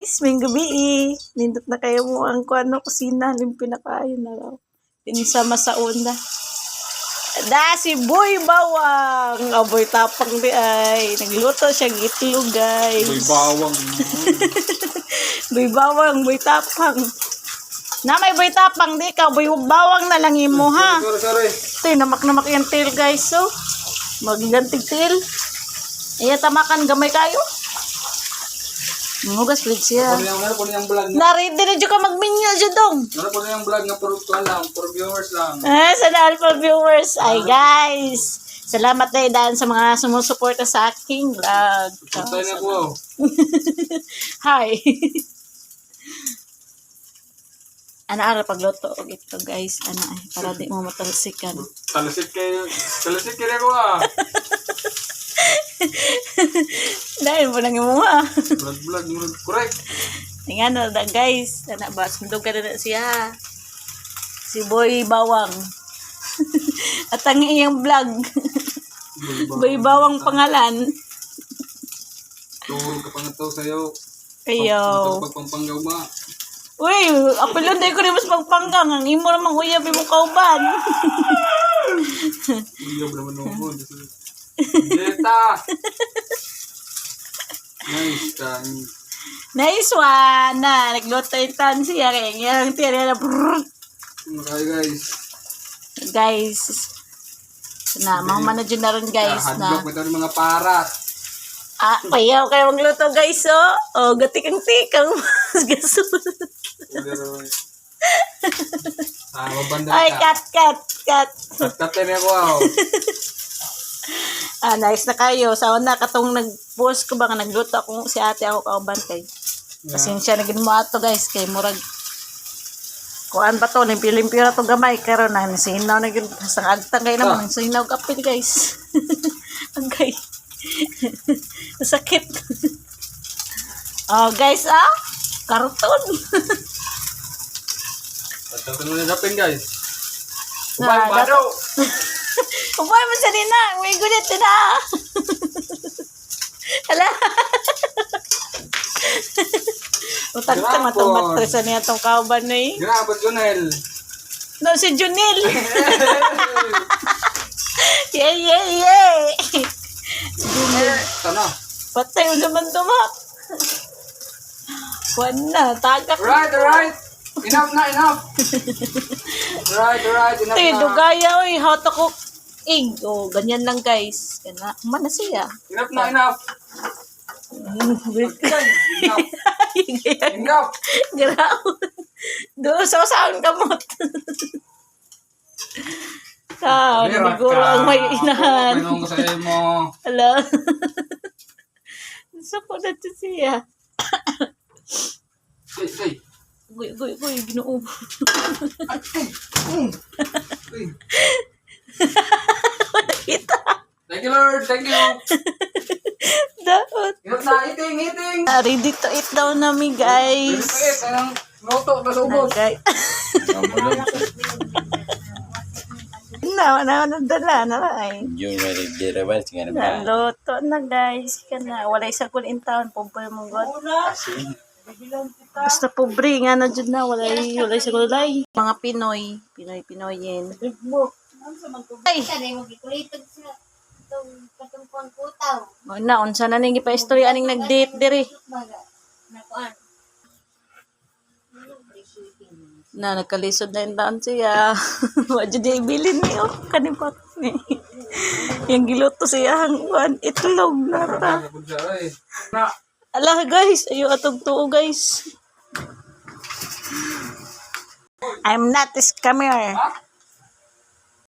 Isming gabi nindot na kayo mo ang kuano kusina limpyo na kayo na raw. Pinsama sa una. Da si Boy Bawang. Aboy tapang di ay. Nagluto siya itlog guys. Boy Bawang. Boy Bawang, Boy Tapang. Na may Boy Tapang di ka. Boy Bawang na lang imo ha. Sorry. Ito namak yung tail guys. So, magigantig tail. Iya tamakan gamay kayo. Mugas please siya. Ano yung vlog na? Narindi na dyan ka mag-minyo dyan dong. Ano yung vlog na puro lang, puro viewers lang. Salamat po viewers. Ay guys. Salamat na daan sa mga sumusuporta sa aking vlog. Punta na ko. Hi. Ana-ara pagluto ito guys. Ana ay para di mo matalsikan. Talasit kayo ko ah. Dahil mo nang imo ha. Vlog, correct. Tingnan na guys. Ana ba sundog ka na siya. Si Boy Bawang. At ang iyang vlog. Boy Bawang pangalan. Turo ka pang ito sa'yo. Ayaw. Pagpampanggaw ba? Uy, apelon dahil ko rin mas pagpanggang. Ang imo namang uyab mo kauban. Uyab naman ako. Deta! Nice one na. Nagluto yung tan siya. Kaya nga tira na. Okay guys. Guys. Na, mga manadyo na rin guys. Na. Handlock ito ng mga parat. Payaw kayo magluto guys. Oh, gatikang-tikang. Gasol. Ay, cut. Cut na ako. Nice na kayo. Sa una, katong nag-post ko ba nga nagluto ako si ate ako kaubantay. Pasensya na gin mo ato guys. Kay murag kuan ba to? Limpyo-limpyo na to gamay. Karon na sinaw na gin. Sang agtang kayo naman. Sinaw kapit guys. Okay. Sakit. Oh guys karuton. Pagkakon mo na dapin guys. Ubay mo sa nina. May gulit na. Hala. Utang ka matang matresa niya itong kauban na eh. Grabe, Junel. No, si Junel. Yay. Junel. Tana. Patay mo naman tumak. Kuwan na. Tagak. Right. Enough. Right. Enough Ito, na. dugaya. Uy, hot ako. Oh, ganyan lang guys. Mana siya. Enough. Enough. Graw. Doon sa usahan kamot. Naguro ang may inahan. Pinong ko sa'yo mo. Hala. Gusto ko na ito siya. Hey. Guy, ginoo. Nakita. Thank you, Lord. Thank you. Daot. Enough na. Eating. Ready to eat daw namin guys. Anong luto na subos? Okay. Nadala na ay. Yung ready nga naman. Naluto na guys. Wala isa ko in town. Pobre mong god. Basta pobre nga na dyan na. Wala isa ko lay. Mga Pinoy. Pinoyin. Ay! Unsa na ning ipa-istorya aning nag-date diri. Nagkalisod na yung daan siya. Wadyo di ibilin niyo. Kanipat ni. Yung giluto siya hanggang itlog na ta. Ala guys, ayo atog tuo guys. I'm not a scammer.